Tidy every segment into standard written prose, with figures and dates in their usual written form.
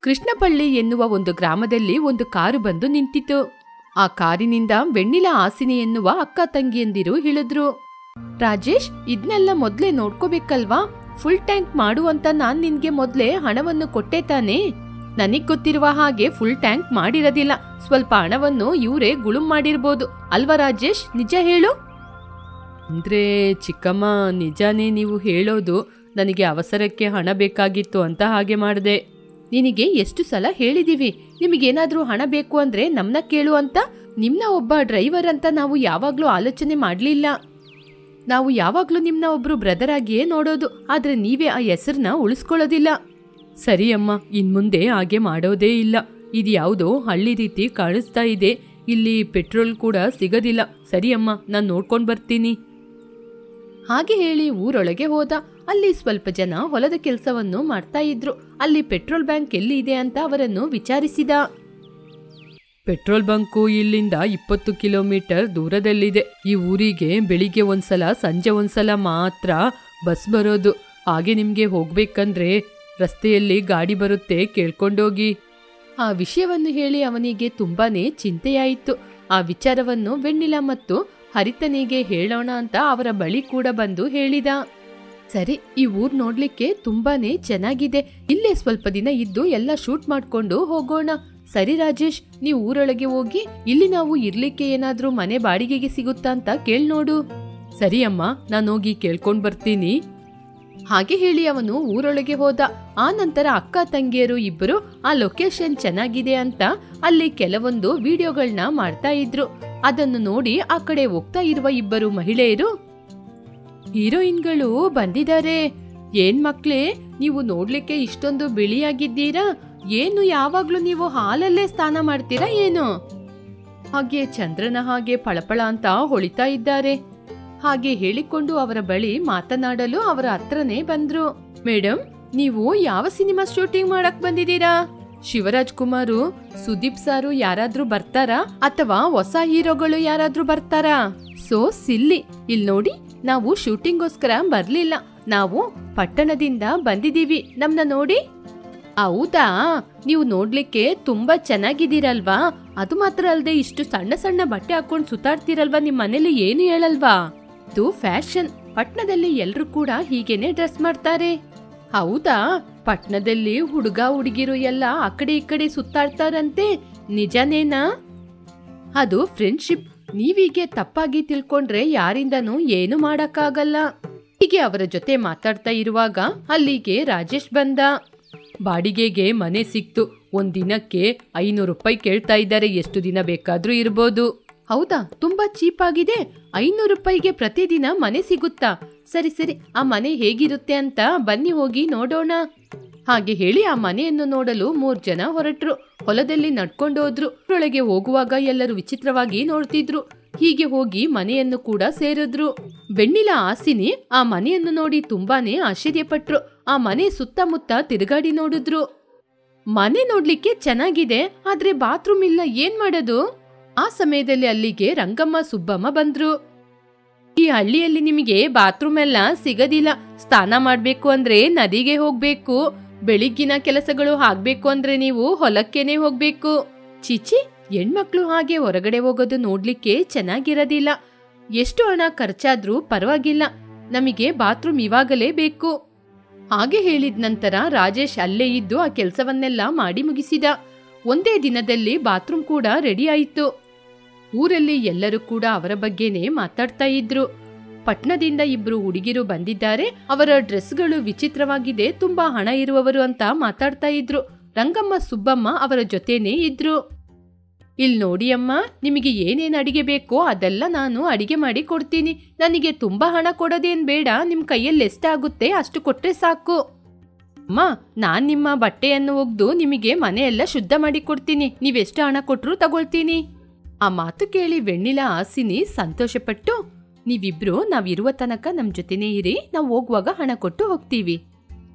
ಕೃಷ್ಣಪಳ್ಳಿ ಎನ್ನುವ ಒಂದು ಗ್ರಾಮದಲ್ಲಿ ಒಂದು ಕಾರು ಬಂದು ನಿಂತಿತು. ಆ ಕಾರಿನಿಂದ ವೆಣ್ಣಿಲಾ ಹಾಸಿನಿ ಎನ್ನುವ ಅಕ್ಕ ತಂಗಿಯಂದಿರು ಇಳಿದ್ರು. ರಾಜೇಶ್, ಇದನ್ನೆಲ್ಲ ಮೊದ್ಲೇ ನೋಡ್ಕೋಬೇಕಲ್ವಾ? ಫುಲ್ ಟ್ಯಾಂಕ್ ಮಾಡುವಂತ ನಾನ್ ನಿನ್ಗೆ ಮೊದ್ಲೇ ಹಣವನ್ನು ಕೊಟ್ಟೆ ತಾನೆ. ನನಗ್ ಗೊತ್ತಿರುವ ಹಾಗೆ ಫುಲ್ ಟ್ಯಾಂಕ್ ಮಾಡಿರೋದಿಲ್ಲ. ಸ್ವಲ್ಪ ಹಣವನ್ನು ಇವರೇ ಗುಳುಂ ಮಾಡಿರ್ಬೋದು ಅಲ್ವಾ ರಾಜೇಶ್? ನಿಜ ಹೇಳು. ಅಂದ್ರೆ ಚಿಕ್ಕಮ್ಮ, ನಿಜಾನೇ ನೀವು ಹೇಳೋದು. ನನಗೆ ಅವಸರಕ್ಕೆ ಹಣ ಬೇಕಾಗಿತ್ತು ಅಂತ ಹಾಗೆ ಮಾಡಿದೆ. ನಿನಗೆ ಎಷ್ಟು ಸಲ ಹೇಳಿದೀವಿ, ನಿಮಗೇನಾದ್ರೂ ಹಣ ಬೇಕು ಅಂದ್ರೆ ನಮ್ನ ಕೇಳು ಅಂತ. ನಿಮ್ನ ಒಬ್ಬ ಡ್ರೈವರ್ ಅಂತ ನಾವು ಯಾವಾಗ್ಲೂ ಆಲೋಚನೆ ಮಾಡ್ಲಿಲ್ಲ. ನಾವು ಯಾವಾಗ್ಲೂ ನಿಮ್ನ ಒಬ್ರು ಬ್ರದರ್ ಆಗಿಯೇ ನೋಡೋದು. ಆದ್ರೆ ನೀವೇ ಆ ಹೆಸರನ್ನ ಉಳಿಸ್ಕೊಳ್ಳೋದಿಲ್ಲ. ಸರಿ ಅಮ್ಮ, ಇನ್ಮುಂದೆ ಹಾಗೆ ಮಾಡೋದೇ ಇಲ್ಲ. ಇದು ಯಾವುದೋ ಹಳ್ಳಿ ರೀತಿ ಕಾಣಿಸ್ತಾ ಇದೆ. ಇಲ್ಲಿ ಪೆಟ್ರೋಲ್ ಕೂಡ ಸಿಗೋದಿಲ್ಲ. ಸರಿ ಅಮ್ಮ, ನಾನು ನೋಡ್ಕೊಂಡು ಬರ್ತೀನಿ. ಹಾಗೆ ಹೇಳಿ ಊರೊಳಗೆ ಹೋದ. ಅಲ್ಲಿ ಸ್ವಲ್ಪ ಜನ ಹೊಲದ ಕೆಲಸವನ್ನು ಮಾಡ್ತಾ ಇದ್ರು. ಅಲ್ಲಿ ಪೆಟ್ರೋಲ್ ಬ್ಯಾಂಕ್ ಎಲ್ಲಿ ಇದೆ ಅಂತ ಅವರನ್ನು ವಿಚಾರಿಸಿದ. ಪೆಟ್ರೋಲ್ ಬಂಕು ಇಲ್ಲಿಂದ 20 ಕಿಲೋಮೀಟರ್ ದೂರದಲ್ಲಿದೆ. ಈ ಊರಿಗೆ ಬೆಳಿಗ್ಗೆ ಒಂದ್ಸಲ, ಸಂಜೆ ಒಂದ್ಸಲ ಮಾತ್ರ ಬಸ್ ಬರೋದು. ಹಾಗೆ ನಿಮ್ಗೆ ಹೋಗ್ಬೇಕಂದ್ರೆ ರಸ್ತೆಯಲ್ಲಿ ಗಾಡಿ ಬರುತ್ತೆ, ಕೇಳ್ಕೊಂಡೋಗಿ. ಆ ವಿಷಯವನ್ನು ಹೇಳಿ ಅವನಿಗೆ ತುಂಬಾನೇ ಚಿಂತೆಯಾಯಿತು. ಆ ವಿಚಾರವನ್ನು ವೆಣ್ಣಿಲಾ ಮತ್ತು ಹರಿತನಿಗೆ ಹೇಳೋಣ ಅಂತ ಅವರ ಬಳಿ ಕೂಡ ಬಂದು ಹೇಳಿದ. ಸರಿ, ಈ ಊರ್ ನೋಡ್ಲಿಕ್ಕೆ ತುಂಬಾನೇ ಚೆನ್ನಾಗಿದೆ. ಇಲ್ಲೇ ಸ್ವಲ್ಪ ದಿನ ಇದ್ದು ಎಲ್ಲ ಶೂಟ್ ಮಾಡ್ಕೊಂಡು ಹೋಗೋಣ. ಸರಿ ರಾಜೇಶ್, ನೀವು ಊರೊಳಗೆ ಹೋಗಿ ಇಲ್ಲಿ ನಾವು ಇರ್ಲಿಕ್ಕೆ ಏನಾದ್ರೂ ಮನೆ ಬಾಡಿಗೆಗೆ ಸಿಗುತ್ತಾ ಅಂತ ಕೇಳ್ ನೋಡು. ಸರಿ ಅಮ್ಮ, ನಾನು ಹೋಗಿ ಕೇಳ್ಕೊಂಡ್ ಬರ್ತೀನಿ. ಹಾಗೆ ಹೇಳಿ ಅವನು ಊರೊಳಗೆ ಹೋದ. ಆ ನಂತರ ಅಕ್ಕ ತಂಗಿಯರು ಇಬ್ಬರು ಆ ಲೊಕೇಶನ್ ಚೆನ್ನಾಗಿದೆ ಅಂತ ಅಲ್ಲಿ ಕೆಲವೊಂದು ವಿಡಿಯೋಗಳನ್ನ ಮಾಡ್ತಾ ಇದ್ರು. ಅದನ್ನು ನೋಡಿ ಆ ಕಡೆ ಹೋಗ್ತಾ ಇರುವ ಇಬ್ಬರು ಮಹಿಳೆಯರು, ಹೀರೋಯಿನ್ಗಳು ಬಂದಿದ್ದಾರೆ. ಏನ್ ಮಕ್ಳೇ, ನೀವು ನೋಡ್ಲಿಕ್ಕೆ ಇಷ್ಟೊಂದು ಬಿಳಿಯಾಗಿದ್ದೀರಾ? ಏನು ಯಾವಾಗ್ಲೂ ನೀವು ಹಾಲಲ್ಲೇ ಸ್ನಾನ ಮಾಡ್ತೀರಾ ಏನು? ಹಾಗೆ ಚಂದ್ರನ ಹಾಗೆ ಪಳಪಳ ಅಂತ ಹೊಳಿತಾ ಇದ್ದಾರೆ. ಹಾಗೆ ಹೇಳಿಕೊಂಡು ಅವರ ಬಳಿ ಮಾತನಾಡಲು ಅವರ ಹತ್ರನೇ ಬಂದ್ರು. ಮೇಡಮ್, ನೀವು ಯಾವ ಸಿನಿಮಾ ಶೂಟಿಂಗ್ ಮಾಡಕ್ ಬಂದಿದ್ದೀರಾ? ಶಿವರಾಜ್ ಕುಮಾರು, ಸುದೀಪ್ ಸಾರು ಯಾರಾದ್ರೂ ಬರ್ತಾರಾ ಅಥವಾ ಹೊಸ ಹೀರೋಗಳು ಯಾರಾದ್ರೂ ಬರ್ತಾರಾ? ಸೋ ಸಿಲ್ಲಿ, ಇಲ್ ನೋಡಿ, ನಾವು ಶೂಟಿಂಗ್ಗೋಸ್ಕರ ಬರ್ಲಿಲ್ಲ. ನಾವು ಪಟ್ಟಣದಿಂದ ಬಂದಿದೀವಿ. ನಮ್ನ ನೋಡಿ. ಹೌದಾ, ನೀವು ನೋಡ್ಲಿಕ್ಕೆ ತುಂಬಾ ಚೆನ್ನಾಗಿದ್ದೀರಲ್ವಾ? ಅದು ಮಾತ್ರ ಅಲ್ದೆ ಇಷ್ಟು ಸಣ್ಣ ಸಣ್ಣ ಬಟ್ಟೆ ಹಾಕೊಂಡ್ ಸುತ್ತಾಡ್ತೀರಲ್ವಾ? ನಿಮ್ ಮನೇಲಿ ಏನು ಹೇಳಲ್ವಾ? ಇದು ಫ್ಯಾಷನ್. ಪಟ್ನದಲ್ಲಿ ಎಲ್ರು ಕೂಡ ಹೀಗೇನೆ ಡ್ರೆಸ್ ಮಾಡ್ತಾರೆ. ಹೌದಾ, ಪಟ್ನದಲ್ಲಿ ಹುಡುಗ ಹುಡುಗಿರು ಎಲ್ಲ ಆ ಕಡೆ ಈ ಕಡೆ ಸುತ್ತಾಡ್ತಾರಂತೆ. ನಿಜನೇನಾ? ಅದು ಫ್ರೆಂಡ್ಶಿಪ್. ನೀವೀಗೆ ತಪ್ಪಾಗಿ ತಿಳ್ಕೊಂಡ್ರೆ ಯಾರಿಂದನೂ ಏನು ಮಾಡಕ್ಕಾಗಲ್ಲ. ಹೀಗೆ ಅವರ ಜೊತೆ ಮಾತಾಡ್ತಾ ಇರುವಾಗ ಅಲ್ಲಿಗೆ ರಾಜೇಶ್ ಬಂದ. ಬಾಡಿಗೆಗೆ ಮನೆ ಸಿಕ್ತು. ಒಂದ್ ದಿನಕ್ಕೆ 500 ರೂಪಾಯಿ ಕೇಳ್ತಾ ಇದ್ದಾರೆ. ಎಷ್ಟು ದಿನ ಬೇಕಾದ್ರೂ ಇರ್ಬೋದು. ಹೌದಾ, ತುಂಬಾ ಚೀಪ್ ಆಗಿದೆ. 500 ರೂಪಾಯಿಗೆ ಪ್ರತಿದಿನ ಮನೆ ಸಿಗುತ್ತಾ? ಸರಿ ಸರಿ, ಆ ಮನೆ ಹೇಗಿರುತ್ತೆ ಅಂತ ಬನ್ನಿ ಹೋಗಿ ನೋಡೋಣ. ಹಾಗೆ ಹೇಳಿ ಆ ಮನೆಯನ್ನು ನೋಡಲು 3 ಜನ ಹೊರಟ್ರು. ಹೊಲದಲ್ಲಿ ನಡ್ಕೊಂಡೋದ್ರು. ಒಳಗೆ ಹೋಗುವಾಗ ಎಲ್ಲರೂ ವಿಚಿತ್ರವಾಗಿ ನೋಡ್ತಿದ್ರು. ಹೀಗೆ ಹೋಗಿ ಮನೆಯನ್ನು ಕೂಡ ಸೇರಿದ್ರು. ವೆಣ್ಣಿಲಾ ಹಾಸಿನಿ ಆ ಮನೆಯನ್ನು ನೋಡಿ ತುಂಬಾನೇ ಆಶ್ಚರ್ಯಪಟ್ರು. ಆ ಮನೆ ಸುತ್ತಮುತ್ತ ತಿರುಗಾಡಿ ನೋಡಿದ್ರು. ಮನೆ ನೋಡ್ಲಿಕ್ಕೆ ಚೆನ್ನಾಗಿದೆ, ಆದ್ರೆ ಬಾತ್ರೂಮ್ ಇಲ್ಲ. ಏನ್ ಮಾಡೋದು? ಆ ಸಮಯದಲ್ಲಿ ಅಲ್ಲಿಗೆ ರಂಗಮ್ಮ ಸುಬ್ಬಮ್ಮ ಬಂದ್ರು. ಈ ಹಳ್ಳಿಯಲ್ಲಿ ನಿಮಗೆ ಬಾತ್ರೂಮ್ ಎಲ್ಲ ಸಿಗದಿಲ್ಲ. ಸ್ನಾನ ಮಾಡ್ಬೇಕು ಅಂದ್ರೆ ನದಿಗೆ ಹೋಗ್ಬೇಕು. ಬೆಳಿಗ್ಗಿನ ಕೆಲಸಗಳು ಆಗ್ಬೇಕು ಅಂದ್ರೆ ನೀವು ಹೊಲಕ್ಕೇನೆ ಹೋಗ್ಬೇಕು. ಚಿಚಿ, ಹೆಣ್ಮಕ್ಳು ಹಾಗೆ ಹೊರಗಡೆ ಹೋಗೋದು ನೋಡ್ಲಿಕ್ಕೆ ಚೆನ್ನಾಗಿರೋದಿಲ್ಲ. ಎಷ್ಟು ಹಣ ಖರ್ಚಾದ್ರೂ ಪರವಾಗಿಲ್ಲ, ನಮಗೆ ಬಾತ್ರೂಮ್ ಇವಾಗಲೇ ಬೇಕು. ಹಾಗೆ ಹೇಳಿದ ನಂತರ ರಾಜೇಶ್ ಅಲ್ಲೇ ಇದ್ದು ಆ ಕೆಲಸವನ್ನೆಲ್ಲ ಮಾಡಿ ಮುಗಿಸಿದ. ಒಂದೇ ದಿನದಲ್ಲಿ ಬಾತ್ರೂಮ್ ಕೂಡ ರೆಡಿ ಆಯಿತು. ಊರಲ್ಲಿ ಎಲ್ಲರೂ ಕೂಡ ಅವರ ಬಗ್ಗೆನೇ ಮಾತಾಡ್ತಾ ಇದ್ರು. ಪಟ್ನದಿಂದ 2 ಹುಡುಗಿರು ಬಂದಿದ್ದಾರೆ. ಅವರ ಡ್ರೆಸ್ಗಳು ವಿಚಿತ್ರವಾಗಿದೆ, ತುಂಬಾ ಹಣ ಇರುವವರು ಅಂತ ಮಾತಾಡ್ತಾ ಇದ್ರು. ರಂಗಮ್ಮ ಸುಬ್ಬಮ್ಮ ಅವರ ಜೊತೆನೇ ಇದ್ರು. ಇಲ್ ನೋಡಿ ಅಮ್ಮ, ನಿಮಗೆ ಏನೇನ್ ಅಡಿಗೆ ಬೇಕೋ ಅದೆಲ್ಲ ನಾನು ಅಡಿಗೆ ಮಾಡಿ ಕೊಡ್ತೀನಿ. ನನಗೆ ತುಂಬಾ ಹಣ ಕೊಡೋದೇನ್ ಬೇಡ. ನಿಮ್ ಕೈಯಲ್ಲಿ ಎಷ್ಟಾಗುತ್ತೆ ಅಷ್ಟು ಕೊಟ್ರೆ ಸಾಕು. ಅಮ್ಮ, ನಾನ್ ನಿಮ್ಮ ಬಟ್ಟೆಯನ್ನು ಒಗ್ದು ನಿಮಗೆ ಮನೆಯೆಲ್ಲ ಶುದ್ಧ ಮಾಡಿ ಕೊಡ್ತೀನಿ. ನೀವೆಷ್ಟು ಹಣ ಕೊಟ್ರು ತಗೊಳ್ತೀನಿ. ಆ ಮಾತು ಕೇಳಿ ವೆಣ್ಣಿಲಾ ಹಾಸಿನಿ ಸಂತೋಷಪಟ್ಟು, ನೀವಿಬ್ರು ನಾವಿರುವ ತನಕ ನಮ್ ಜೊತೆನೇ ಇರಿ, ನಾವು ಹೋಗುವಾಗ ಹಣ ಕೊಟ್ಟು ಹೋಗ್ತೀವಿ.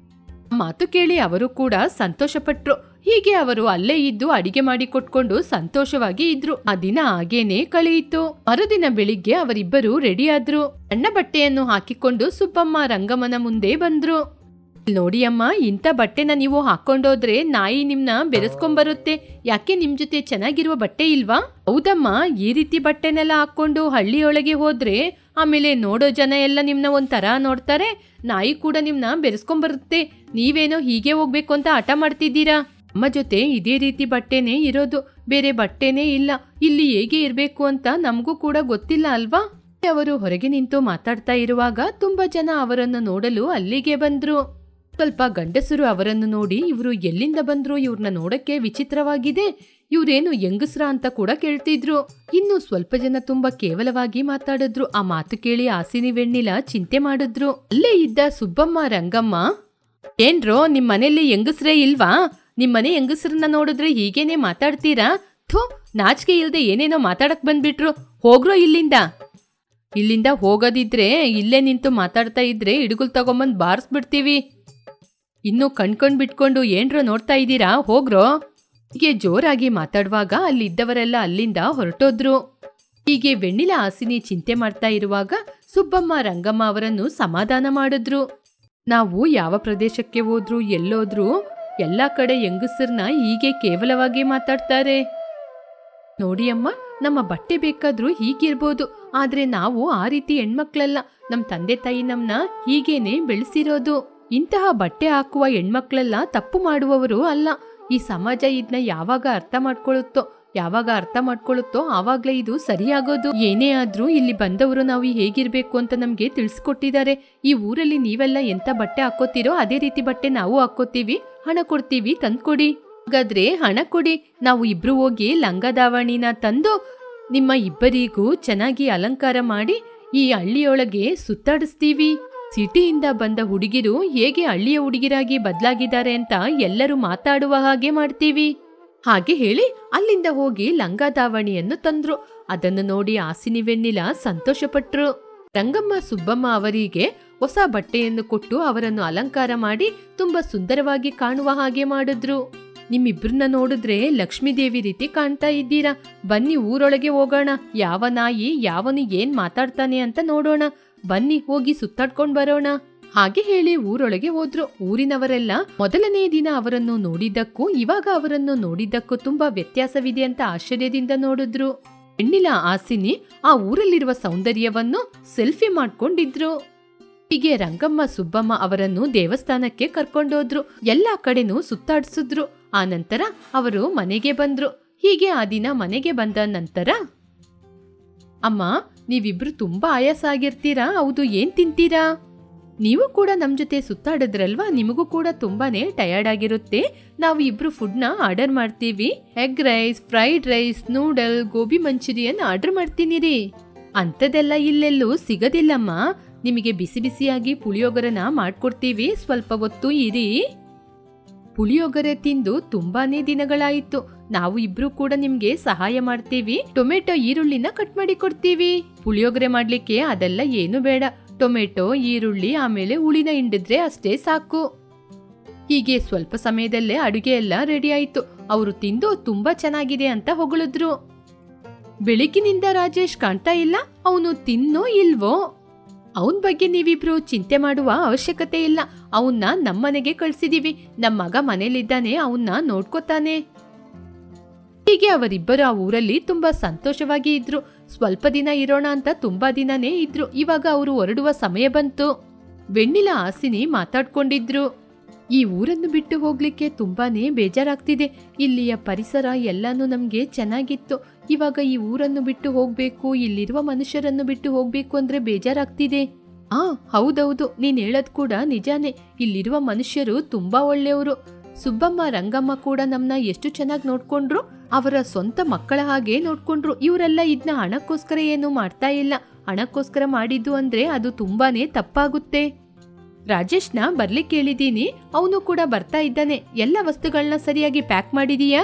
ಮಾತು ಕೇಳಿ ಅವರು ಕೂಡ ಸಂತೋಷಪಟ್ರು. ಹೀಗೆ ಅವರು ಅಲ್ಲೇ ಇದ್ದು ಅಡಿಗೆ ಮಾಡಿ ಕೊಟ್ಕೊಂಡು ಸಂತೋಷವಾಗಿ ಇದ್ರು. ಆ ದಿನ ಹಾಗೇನೆ ಕಳೆಯಿತು. ಮರುದಿನ ಬೆಳಿಗ್ಗೆ ಅವರಿಬ್ಬರು ರೆಡಿ ಆದ್ರು. ಸಣ್ಣ ಬಟ್ಟೆಯನ್ನು ಹಾಕಿಕೊಂಡು ಸುಬ್ಬಮ್ಮ ರಂಗಮ್ಮನ ಮುಂದೆ ಬಂದ್ರು. ನೋಡಿ ಅಮ್ಮ, ಇಂಥ ಬಟ್ಟೆನ ನೀವು ಹಾಕೊಂಡೋದ್ರೆ ನಾಯಿ ನಿಮ್ನ ಬೆರೆಸ್ಕೊಂಬರುತ್ತೆ. ಯಾಕೆ ನಿಮ್ ಜೊತೆ ಚೆನ್ನಾಗಿರುವ ಬಟ್ಟೆ ಇಲ್ವಾ? ಹೌದಮ್ಮ, ಈ ರೀತಿ ಬಟ್ಟೆನೆಲ್ಲ ಹಾಕೊಂಡು ಹಳ್ಳಿಯೊಳಗೆ ಹೋದ್ರೆ ಆಮೇಲೆ ನೋಡೋ ಜನ ಎಲ್ಲ ನಿಮ್ನ ಒಂಥರ ನೋಡ್ತಾರೆ, ನಾಯಿ ಕೂಡ ನಿಮ್ನ ಬೆರೆಸ್ಕೊಂಬರುತ್ತೆ. ನೀವೇನೋ ಹೀಗೆ ಹೋಗ್ಬೇಕು ಅಂತ ಹಠ ಮಾಡ್ತಿದ್ದೀರಾ. ಅಮ್ಮ ಜೊತೆ ಇದೇ ರೀತಿ ಬಟ್ಟೆನೇ ಇರೋದು, ಬೇರೆ ಬಟ್ಟೆನೇ ಇಲ್ಲ. ಇಲ್ಲಿ ಹೇಗೆ ಇರ್ಬೇಕು ಅಂತ ನಮಗೂ ಕೂಡ ಗೊತ್ತಿಲ್ಲ ಅಲ್ವಾ? ಅವರು ಹೊರಗೆ ನಿಂತು ಮಾತಾಡ್ತಾ ಇರುವಾಗ ತುಂಬಾ ಜನ ಅವರನ್ನು ನೋಡಲು ಅಲ್ಲಿಗೆ ಬಂದ್ರು. ಸ್ವಲ್ಪ ಗಂಡಸರು ಅವರನ್ನು ನೋಡಿ ಇವರು ಎಲ್ಲಿಂದ ಬಂದ್ರು, ಇವ್ರನ್ನ ನೋಡಕ್ಕೆ ವಿಚಿತ್ರವಾಗಿದೆ, ಇವ್ರೇನು ಹೆಂಗಸ್ರ ಅಂತ ಕೂಡ ಕೇಳ್ತಿದ್ರು. ಇನ್ನು ಸ್ವಲ್ಪ ಜನ ತುಂಬಾ ಕೇವಲವಾಗಿ ಮಾತಾಡಿದ್ರು. ಆ ಮಾತು ಕೇಳಿ ಹಾಸಿನಿ ವೆಣ್ಣಿಲ ಚಿಂತೆ ಮಾಡಿದ್ರು. ಅಲ್ಲೇ ಇದ್ದ ಸುಬ್ಬಮ್ಮ, ರಂಗಮ್ಮ, ಏನ್ರೋ ನಿಮ್ ಮನೇಲಿ ಹೆಂಗಸ್ರೇ ಇಲ್ವಾ? ನಿಮ್ಮನೆ ಹೆಂಗಸ್ರನ್ನ ನೋಡಿದ್ರೆ ಹೀಗೇನೆ ಮಾತಾಡ್ತೀರಾ? ಥೋ, ನಾಚಿಕೆ ಇಲ್ದೆ ಏನೇನೋ ಮಾತಾಡಕ್ ಬಂದ್ಬಿಟ್ರು. ಹೋಗ್ರೋ ಇಲ್ಲಿಂದ. ಇಲ್ಲಿಂದ ಹೋಗೋದಿದ್ರೆ ಇಲ್ಲೇ ನಿಂತು ಮಾತಾಡ್ತಾ ಇದ್ರೆ ಹಿಡುಗುಲ್ ತಗೊಂಬಂದ್ ಬಾರಿಸ್ಬಿಡ್ತೀವಿ. ಇನ್ನು ಕಣ್ಕೊಂಡ್ ಬಿಟ್ಕೊಂಡು ಏನ್ರೋ ನೋಡ್ತಾ ಇದ್ದೀರಾ, ಹೋಗ್ರೋ. ಹೀಗೆ ಜೋರಾಗಿ ಮಾತಾಡುವಾಗ ಅಲ್ಲಿದ್ದವರೆಲ್ಲ ಅಲ್ಲಿಂದ ಹೊರಟೋದ್ರು. ಹೀಗೆ ವೆಣ್ಣಿಲ ಹಾಸಿನಿ ಚಿಂತೆ ಮಾಡ್ತಾ ಇರುವಾಗ ಸುಬ್ಬಮ್ಮ ರಂಗಮ್ಮ ಅವರನ್ನು ಸಮಾಧಾನ ಮಾಡಿದ್ರು. ನಾವು ಯಾವ ಪ್ರದೇಶಕ್ಕೆ ಹೋದ್ರು ಎಲ್ಲೋದ್ರು ಎಲ್ಲಾ ಕಡೆ ಹೆಂಗಸರ್ನ ಹೀಗೆ ಕೇವಲವಾಗಿ ಮಾತಾಡ್ತಾರೆ. ನೋಡಿ ಅಮ್ಮ, ನಮ್ಮ ಬಟ್ಟೆ ಬೇಕಾದ್ರೂ ಹೀಗಿರ್ಬೋದು, ಆದ್ರೆ ನಾವು ಆ ರೀತಿ ಹೆಣ್ಮಕ್ಳಲ್ಲ. ನಮ್ ತಂದೆ ತಾಯಿ ನಮ್ನ ಹೀಗೇನೆ ಬೆಳೆಸಿರೋದು. ಇಂತಹ ಬಟ್ಟೆ ಹಾಕುವ ಹೆಣ್ಮಕ್ಳೆಲ್ಲ ತಪ್ಪು ಮಾಡುವವರು ಅಲ್ಲ. ಈ ಸಮಾಜ ಇದನ್ನ ಯಾವಾಗ ಅರ್ಥ ಮಾಡ್ಕೊಳ್ಳುತ್ತೋ ಆವಾಗ್ಲೇ ಇದು ಸರಿಯಾಗೋದು. ಏನೇ ಆದ್ರೂ ಇಲ್ಲಿ ಬಂದವರು ನಾವು ಹೇಗಿರ್ಬೇಕು ಅಂತ ನಮ್ಗೆ ತಿಳಿಸ್ಕೊಟ್ಟಿದ್ದಾರೆ. ಈ ಊರಲ್ಲಿ ನೀವೆಲ್ಲ ಎಂತ ಬಟ್ಟೆ ಹಾಕೋತೀರೋ ಅದೇ ರೀತಿ ಬಟ್ಟೆ ನಾವು ಹಾಕೋತೀವಿ, ಹಣ ಕೊಡ್ತೀವಿ, ತಂದ್ಕೊಡಿ. ಹಾಗಾದ್ರೆ ಹಣ ಕೊಡಿ, ನಾವು ಇಬ್ರು ಹೋಗಿ ಲಂಗ ದಾವಣಿನ ತಂದು ನಿಮ್ಮ ಇಬ್ಬರಿಗೂ ಚೆನ್ನಾಗಿ ಅಲಂಕಾರ ಮಾಡಿ ಈ ಹಳ್ಳಿಯೊಳಗೆ ಸುತ್ತಾಡಿಸ್ತೀವಿ. ಸಿಟಿಯಿಂದ ಬಂದ ಹುಡುಗಿರು ಹೇಗೆ ಹಳ್ಳಿಯ ಹುಡುಗಿರಾಗಿ ಬದಲಾಗಿದ್ದಾರೆ ಅಂತ ಎಲ್ಲರೂ ಮಾತಾಡುವ ಹಾಗೆ ಮಾಡ್ತೀವಿ. ಹಾಗೆ ಹೇಳಿ ಅಲ್ಲಿಂದ ಹೋಗಿ ಲಂಗ ದಾವಣಿಯನ್ನು ತಂದ್ರು. ಅದನ್ನು ನೋಡಿ ಹಾಸಿನಿ ವೆಣ್ಣಿಲ ಸಂತೋಷಪಟ್ರು. ರಂಗಮ್ಮ ಸುಬ್ಬಮ್ಮ ಅವರಿಗೆ ಹೊಸ ಬಟ್ಟೆಯನ್ನು ಕೊಟ್ಟು ಅವರನ್ನು ಅಲಂಕಾರ ಮಾಡಿ ತುಂಬಾ ಸುಂದರವಾಗಿ ಕಾಣುವ ಹಾಗೆ ಮಾಡಿದ್ರು. ನಿಮ್ಮಿಬ್ರನ್ನ ನೋಡಿದ್ರೆ ಲಕ್ಷ್ಮೀದೇವಿ ರೀತಿ ಕಾಣ್ತಾ ಇದ್ದೀರಾ. ಬನ್ನಿ ಊರೊಳಗೆ ಹೋಗೋಣ. ಯಾವ ನಾಯಿ ಯಾವನು ಏನ್ ಮಾತಾಡ್ತಾನೆ ಅಂತ ನೋಡೋಣ. ಬನ್ನಿ ಹೋಗಿ ಸುತ್ತಾಡ್ಕೊಂಡ್ ಬರೋಣ. ಹಾಗೆ ಹೇಳಿ ಊರೊಳಗೆ ಹೋದ್ರು. ಊರಿನವರೆಲ್ಲ ಮೊದಲನೇ ದಿನ ಅವರನ್ನು ನೋಡಿದ್ದಕ್ಕೂ ಇವಾಗ ಅವರನ್ನು ನೋಡಿದ್ದಕ್ಕೂ ತುಂಬಾ ವ್ಯತ್ಯಾಸವಿದೆ ಅಂತ ಆಶ್ಚರ್ಯದಿಂದ ನೋಡಿದ್ರು. ವೆಣ್ಣಿಲ ಹಾಸಿನಿ ಆ ಊರಲ್ಲಿರುವ ಸೌಂದರ್ಯವನ್ನು ಸೆಲ್ಫಿ ಮಾಡ್ಕೊಂಡಿದ್ರು. ಹೀಗೆ ರಂಗಮ್ಮ ಸುಬ್ಬಮ್ಮ ಅವರನ್ನು ದೇವಸ್ಥಾನಕ್ಕೆ ಕರ್ಕೊಂಡೋದ್ರು. ಎಲ್ಲಾ ಕಡೆನೂ ಸುತ್ತಾಡ್ಸಿದ್ರು. ಆ ನಂತರ ಅವರು ಮನೆಗೆ ಬಂದ್ರು. ಹೀಗೆ ಆ ದಿನ ಮನೆಗೆ ಬಂದ ನಂತರ, ಅಮ್ಮ, ನೀವಿಬ್ರು ತುಂಬಾ ಆಯಾಸ ಆಗಿರ್ತೀರಾ, ಹೌದು, ಏನ್ ತಿಂತೀರಾ? ನೀವು ಕೂಡ ನಮ್ ಜೊತೆ ಸುತ್ತಾಡಿದ್ರಲ್ವಾ, ನಿಮಗೂ ಕೂಡ ತುಂಬಾನೇ ಟಯರ್ಡ್ ಆಗಿರುತ್ತೆ. ನಾವು ಇಬ್ರು ಫುಡ್ನ ಆರ್ಡರ್ ಮಾಡ್ತೀವಿ. Egg rice, fried rice, noodle, gobi manchurian order ಮಾಡ್ತೀನಿ ರೀ. ಅಂಥದ್ದೆಲ್ಲ ಇಲ್ಲೆಲ್ಲೂ ಸಿಗದಿಲ್ಲಮ್ಮ. ನಿಮಗೆ ಬಿಸಿ ಬಿಸಿಯಾಗಿ ಪುಳಿಯೋಗರೆನ ಮಾಡ್ಕೊಡ್ತೀವಿ, ಸ್ವಲ್ಪ ಹೊತ್ತು ಇರಿ. ಪುಳಿಯೋಗರೆ ತಿಂದು ತುಂಬಾನೇ ದಿನಗಳಾಯಿತು. ನಾವು ಇಬ್ರು ಕೂಡ ನಿಮ್ಗೆ ಸಹಾಯ ಮಾಡ್ತೀವಿ. ಟೊಮೆಟೊ ಈರುಳ್ಳಿನ ಕಟ್ ಮಾಡಿ ಕೊಡ್ತೀವಿ. ಪುಳಿಯೋಗರೆ ಮಾಡ್ಲಿಕ್ಕೆ ಅದೆಲ್ಲ ಏನು ಬೇಡ. ಟೊಮೆಟೊ, ಈರುಳ್ಳಿ, ಆಮೇಲೆ ಹುಳಿನ ಹಿಂಡಿದ್ರೆ ಅಷ್ಟೇ ಸಾಕು. ಹೀಗೆ ಸ್ವಲ್ಪ ಸಮಯದಲ್ಲೇ ಅಡುಗೆ ಎಲ್ಲ ರೆಡಿ ಆಯ್ತು. ಅವರು ತಿಂದು ತುಂಬಾ ಚೆನ್ನಾಗಿದೆ ಅಂತ ಹೊಗಳಿದ್ರು. ಬೆಳಗಿನಿಂದ ರಾಜೇಶ್ ಕಾಣ್ತಾ ಇಲ್ಲ. ಅವನು ತಿನ್ನೋ ಇಲ್ವೋ? ಅವನ್ ಬಗ್ಗೆ ನೀವಿಬ್ರು ಚಿಂತೆ ಮಾಡುವ ಅವಶ್ಯಕತೆ ಇಲ್ಲ. ಅವನ್ನ ನಮ್ಮನೆಗೆ ಕಳ್ಸಿದೀವಿ. ನಮ್ಮ ಮಗ ಮನೇಲಿದ್ದಾನೆ, ಅವನ್ನ ನೋಡ್ಕೋತಾನೆ. ಹೀಗೆ ಅವರಿಬ್ಬರು ಆ ಊರಲ್ಲಿ ತುಂಬಾ ಸಂತೋಷವಾಗಿ ಇದ್ರು. ಸ್ವಲ್ಪ ದಿನ ಇರೋಣ ಅಂತ ತುಂಬಾ ದಿನನೇ ಇದ್ರು. ಇವಾಗ ಅವರು ಹೊರಡುವ ಸಮಯ ಬಂತು. ವೆಣ್ಣಿಲ ಹಾಸಿನಿ ಮಾತಾಡ್ಕೊಂಡಿದ್ರು. ಈ ಊರನ್ನು ಬಿಟ್ಟು ಹೋಗ್ಲಿಕ್ಕೆ ತುಂಬಾನೇ ಬೇಜಾರಾಗ್ತಿದೆ. ಇಲ್ಲಿಯ ಪರಿಸರ ಎಲ್ಲಾನು ನಮ್ಗೆ ಚೆನ್ನಾಗಿತ್ತು. ಇವಾಗ ಈ ಊರನ್ನು ಬಿಟ್ಟು ಹೋಗ್ಬೇಕು, ಇಲ್ಲಿರುವ ಮನುಷ್ಯರನ್ನು ಬಿಟ್ಟು ಹೋಗ್ಬೇಕು ಅಂದ್ರೆ ಬೇಜಾರಾಗ್ತಿದೆ. ಹೌದೌದು, ನೀನ್ ಹೇಳದ್ ಕೂಡ ನಿಜಾನೇ. ಇಲ್ಲಿರುವ ಮನುಷ್ಯರು ತುಂಬಾ ಒಳ್ಳೆಯವರು. ಸುಬ್ಬಮ್ಮ ರಂಗಮ್ಮ ಕೂಡ ನಮ್ನ ಎಷ್ಟು ಚೆನ್ನಾಗಿ ನೋಡ್ಕೊಂಡ್ರು. ಅವರ ಸ್ವಂತ ಮಕ್ಕಳ ಹಾಗೆ ನೋಡ್ಕೊಂಡ್ರು. ಇವರೆಲ್ಲ ಇದನ್ನ ಹಣಕ್ಕೋಸ್ಕರ ಏನು ಮಾಡ್ತಾ ಇಲ್ಲ. ಹಣಕ್ಕೋಸ್ಕರ ಮಾಡಿದ್ದು ಅಂದ್ರೆ ಅದು ತುಂಬಾನೇ ತಪ್ಪಾಗುತ್ತೆ. ರಾಜೇಶ್ನ ಬರ್ಲಿಕ್ಕೆ ಹೇಳಿದೀನಿ, ಅವನು ಕೂಡ ಬರ್ತಾ ಇದ್ದಾನೆ. ಎಲ್ಲ ವಸ್ತುಗಳನ್ನ ಸರಿಯಾಗಿ ಪ್ಯಾಕ್ ಮಾಡಿದೀಯಾ?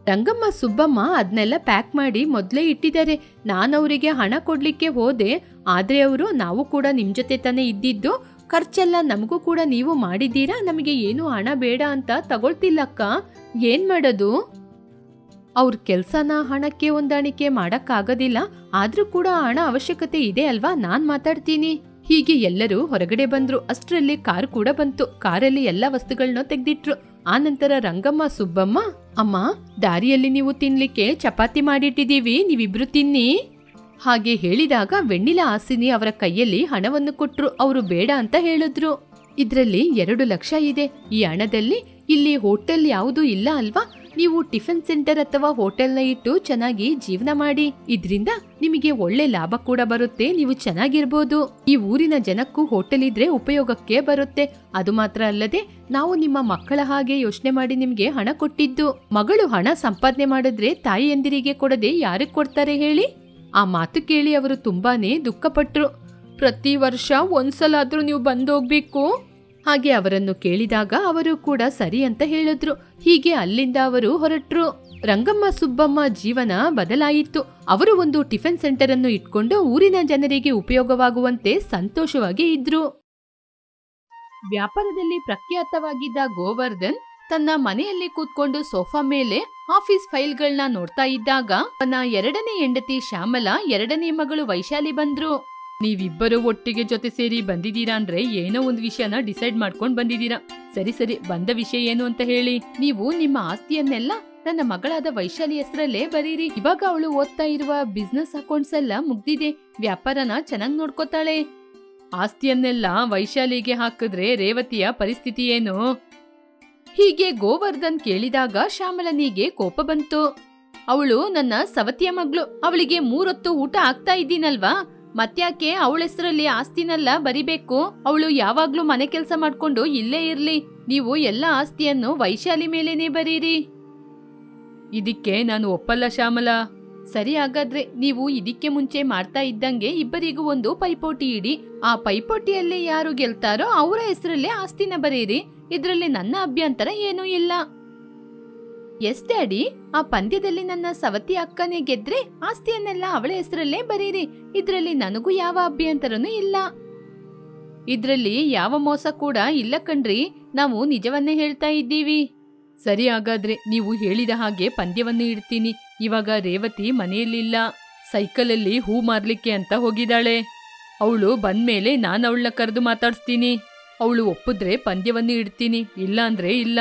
ರಂಗಮ್ಮ ಸುಬ್ಬಮ್ಮ ಅದನ್ನೆಲ್ಲ ಪ್ಯಾಕ್ ಮಾಡಿ ಮೊದ್ಲೇ ಇಟ್ಟಿದ್ದಾರೆ. ನಾನವರಿಗೆ ಹಣ ಕೊಡ್ಲಿಕ್ಕೆ ಹೋದೆ, ಆದ್ರೆ ಅವರು ನಾವು ಕೂಡ ನಿಮ್ ಜೊತೆ ತಾನೇ ಇದ್ದಿದ್ದು, ಖರ್ಚೆಲ್ಲ ನಮಗೂ ಕೂಡ ನೀವು ಮಾಡಿದ್ದೀರಾ, ನಮಗೆ ಏನು ಹಣ ಬೇಡ ಅಂತ ತಗೊಳ್ತಿಲ್ಲಕ್ಕ. ಏನ್ ಮಾಡೋದು? ಅವ್ರ ಕೆಲ್ಸನ ಹಣಕ್ಕೆ ಹೊಂದಾಣಿಕೆ ಮಾಡಕ್ಕಾಗೋದಿಲ್ಲ. ಆದ್ರೂ ಕೂಡ ಹಣ ಅವಶ್ಯಕತೆ ಇದೆ ಅಲ್ವಾ, ನಾನ್ ಮಾತಾಡ್ತೀನಿ. ಹೀಗೆ ಎಲ್ಲರೂ ಹೊರಗಡೆ ಬಂದ್ರು. ಅಷ್ಟರಲ್ಲಿ ಕಾರ್ ಕೂಡ ಬಂತು. ಕಾರಲ್ಲಿ ಎಲ್ಲಾ ವಸ್ತುಗಳನ್ನ ತೆಗ್ದಿಟ್ರು. ಆನಂತರ ರಂಗಮ್ಮ ಸುಬ್ಬಮ್ಮ, ಅಮ್ಮ ದಾರಿಯಲ್ಲಿ ನೀವು ತಿನ್ಲಿಕ್ಕೆ ಚಪಾತಿ ಮಾಡಿಟ್ಟಿದೀವಿ, ನೀವಿಬ್ರು ತಿನ್ನಿ ಹಾಗೆ ಹೇಳಿದಾಗ ವೆಣ್ಣಿಲಾ ಹಾಸಿನಿ ಅವರ ಕೈಯಲ್ಲಿ ಹಣವನ್ನು ಕೊಟ್ರು. ಅವರು ಬೇಡ ಅಂತ ಹೇಳಿದ್ರು. ಇದ್ರಲ್ಲಿ 2 ಲಕ್ಷ ಇದೆ. ಈ ಹಣದಲ್ಲಿ ಇಲ್ಲಿ ಹೋಟೆಲ್ ಯಾವುದೂ ಇಲ್ಲ ಅಲ್ವಾ, ನೀವು ಟಿಫಿನ್ ಸೆಂಟರ್ ಅಥವಾ ಹೋಟೆಲ್ನ ಇಟ್ಟು ಚೆನ್ನಾಗಿ ಜೀವನ ಮಾಡಿ. ಇದ್ರಿಂದ ನಿಮಗೆ ಒಳ್ಳೆ ಲಾಭ ಕೂಡ ಬರುತ್ತೆ, ನೀವು ಚೆನ್ನಾಗಿರ್ಬೋದು. ಈ ಊರಿನ ಜನಕ್ಕೂ ಹೋಟೆಲ್ ಇದ್ರೆ ಉಪಯೋಗಕ್ಕೆ ಬರುತ್ತೆ. ಅದು ಮಾತ್ರ ಅಲ್ಲದೆ ನಾವು ನಿಮ್ಮ ಮಕ್ಕಳ ಹಾಗೆ ಯೋಚನೆ ಮಾಡಿ ನಿಮ್ಗೆ ಹಣ ಕೊಟ್ಟಿದ್ದು. ಮಗಳು ಹಣ ಸಂಪಾದನೆ ಮಾಡಿದ್ರೆ ತಾಯಿಯಂದಿರಿಗೆ ಕೊಡದೆ ಯಾರಿಗೆ ಕೊಡ್ತಾರೆ ಹೇಳಿ? ಆ ಮಾತು ಕೇಳಿ ಅವರು ತುಂಬಾನೇ ದುಃಖಪಟ್ರು. ಪ್ರತಿ ವರ್ಷ ಒಂದ್ಸಲ ಆದ್ರೂ ನೀವು ಬಂದೋಗ್ಬೇಕು ಹಾಗೆ ಅವರನ್ನು ಕೇಳಿದಾಗ ಅವರು ಕೂಡ ಸರಿ ಅಂತ ಹೇಳಿದ್ರು. ಹೀಗೆ ಅಲ್ಲಿಂದ ಅವರು ಹೊರಟ್ರು. ರಂಗಮ್ಮ ಸುಬ್ಬಮ್ಮ ಜೀವನ ಬದಲಾಯಿತು. ಅವರು ಒಂದು ಟಿಫಿನ್ ಸೆಂಟರ್ ಅನ್ನು ಇಟ್ಕೊಂಡು ಊರಿನ ಜನರಿಗೆ ಉಪಯೋಗವಾಗುವಂತೆ ಸಂತೋಷವಾಗಿ ಇದ್ರು. ವ್ಯಾಪಾರದಲ್ಲಿ ಪ್ರಖ್ಯಾತವಾಗಿದ್ದ ಗೋವರ್ಧನ್ ತನ್ನ ಮನೆಯಲ್ಲಿ ಕೂತ್ಕೊಂಡು ಸೋಫಾ ಮೇಲೆ ಆಫೀಸ್ ಫೈಲ್ಗಳನ್ನ ನೋಡ್ತಾ ಇದ್ದಾಗ ಅವನ 2ನೇ ಹೆಂಡತಿ ಶ್ಯಾಮಲಾ, 2ನೇ ಮಗಳು ವೈಶಾಲಿ ಬಂದ್ರು. ನೀವಿಬ್ಬರು ಒಟ್ಟಿಗೆ ಜೊತೆ ಸೇರಿ ಬಂದಿದ್ದೀರಾ ಅಂದ್ರೆ ಏನೋ ಒಂದು ವಿಷಯನ ಡಿಸೈಡ್ ಮಾಡ್ಕೊಂಡ್ ಬಂದಿದ್ದೀರಾ. ಸರಿ ಸರಿ, ಬಂದ ವಿಷಯ ಏನು ಅಂತ ಹೇಳಿ. ನೀವು ನಿಮ್ಮ ಆಸ್ತಿಯನ್ನೆಲ್ಲ ನನ್ನ ಮಗಳಾದ ವೈಶಾಲಿ ಹೆಸರಲ್ಲೇ ಬರೀರಿ. ಇವಾಗ ಅವಳು ಓದ್ತಾ ಇರುವ ಬಿಸ್ನೆಸ್ ಅಕೌಂಟ್ಸ್ ಎಲ್ಲ ಮುಗ್ದಿದೆ, ವ್ಯಾಪಾರನ ಚೆನ್ನಾಗ್ ನೋಡ್ಕೋತಾಳೆ. ಆಸ್ತಿಯನ್ನೆಲ್ಲ ವೈಶಾಲಿಗೆ ಹಾಕಿದ್ರೆ ರೇವತಿಯ ಪರಿಸ್ಥಿತಿ ಏನು? ಹೀಗೆ ಗೋವರ್ಧನ್ ಕೇಳಿದಾಗ ಶ್ಯಾಮಲನಿಗೆ ಕೋಪ ಬಂತು. ಅವಳು ನನ್ನ ಸವತಿಯ ಮಗಳು, ಅವಳಿಗೆ 3 ಹೊತ್ತು ಊಟ ಆಗ್ತಾ ಇದ್ದೀನಲ್ವಾ, ಮತ್ಯಾಕೆ ಅವಳ ಹೆಸರಲ್ಲಿ ಆಸ್ತಿನೆಲ್ಲ ಬರಿಬೇಕು? ಅವಳು ಯಾವಾಗ್ಲೂ ಮನೆ ಕೆಲಸ ಮಾಡ್ಕೊಂಡು ಇಲ್ಲೇ ಇರ್ಲಿ. ನೀವು ಎಲ್ಲ ಆಸ್ತಿಯನ್ನು ವೈಶಾಲಿ ಮೇಲೇನೆ ಬರೀರಿ. ಇದಕ್ಕೆ ನಾನು ಒಪ್ಪಲ್ಲ ಶ್ಯಾಮಲಾ. ಸರಿ, ಹಾಗಾದ್ರೆ ನೀವು ಇದಕ್ಕೆ ಮುಂಚೆ ಮಾಡ್ತಾ ಇದ್ದಂಗೆ ಇಬ್ಬರಿಗೂ ಒಂದು ಪೈಪೋಟಿ ಇಡಿ. ಆ ಪೈಪೋಟಿಯಲ್ಲಿ ಯಾರು ಗೆಲ್ತಾರೋ ಅವರ ಹೆಸರಲ್ಲೇ ಆಸ್ತಿನ ಬರೀರಿ. ಇದ್ರಲ್ಲಿ ನನ್ನ ಅಭ್ಯಂತರ ಏನೂ ಇಲ್ಲ. ಎಸ್ ಡ್ಯಾಡಿ, ಆ ಪಂದ್ಯದಲ್ಲಿ ನನ್ನ ಸವತಿ ಅಕ್ಕನೇ ಗೆದ್ರೆ ಆಸ್ತಿಯನ್ನೆಲ್ಲ ಅವಳ ಹೆಸರಲ್ಲೇ ಬರೀರಿ. ಇದ್ರಲ್ಲಿ ನನಗೂ ಯಾವ ಅಭ್ಯಂತರನೂ ಇಲ್ಲ. ಇದ್ರಲ್ಲಿ ಯಾವ ಮೋಸ ಕೂಡ ಇಲ್ಲ ಕಣ್ರಿ, ನಾವು ನಿಜವನ್ನೇ ಹೇಳ್ತಾ ಇದ್ದೀವಿ. ಸರಿ, ಹಾಗಾದ್ರೆ ನೀವು ಹೇಳಿದ ಹಾಗೆ ಪಂದ್ಯವನ್ನು ಇಡ್ತೀನಿ. ಇವಾಗ ರೇವತಿ ಮನೆಯಲ್ಲಿಲ್ಲ, ಸೈಕಲಲ್ಲಿ ಹೂ ಮಾರ್ಲಿಕ್ಕೆ ಅಂತ ಹೋಗಿದ್ದಾಳೆ. ಅವಳು ಬಂದ್ಮೇಲೆ ನಾನು ಅವಳನ್ನ ಕರೆದು ಮಾತಾಡ್ಸ್ತೀನಿ. ಅವಳು ಒಪ್ಪಿದ್ರೆ ಪಂದ್ಯವನ್ನು ಇಡ್ತೀನಿ, ಇಲ್ಲ ಅಂದ್ರೆ ಇಲ್ಲ.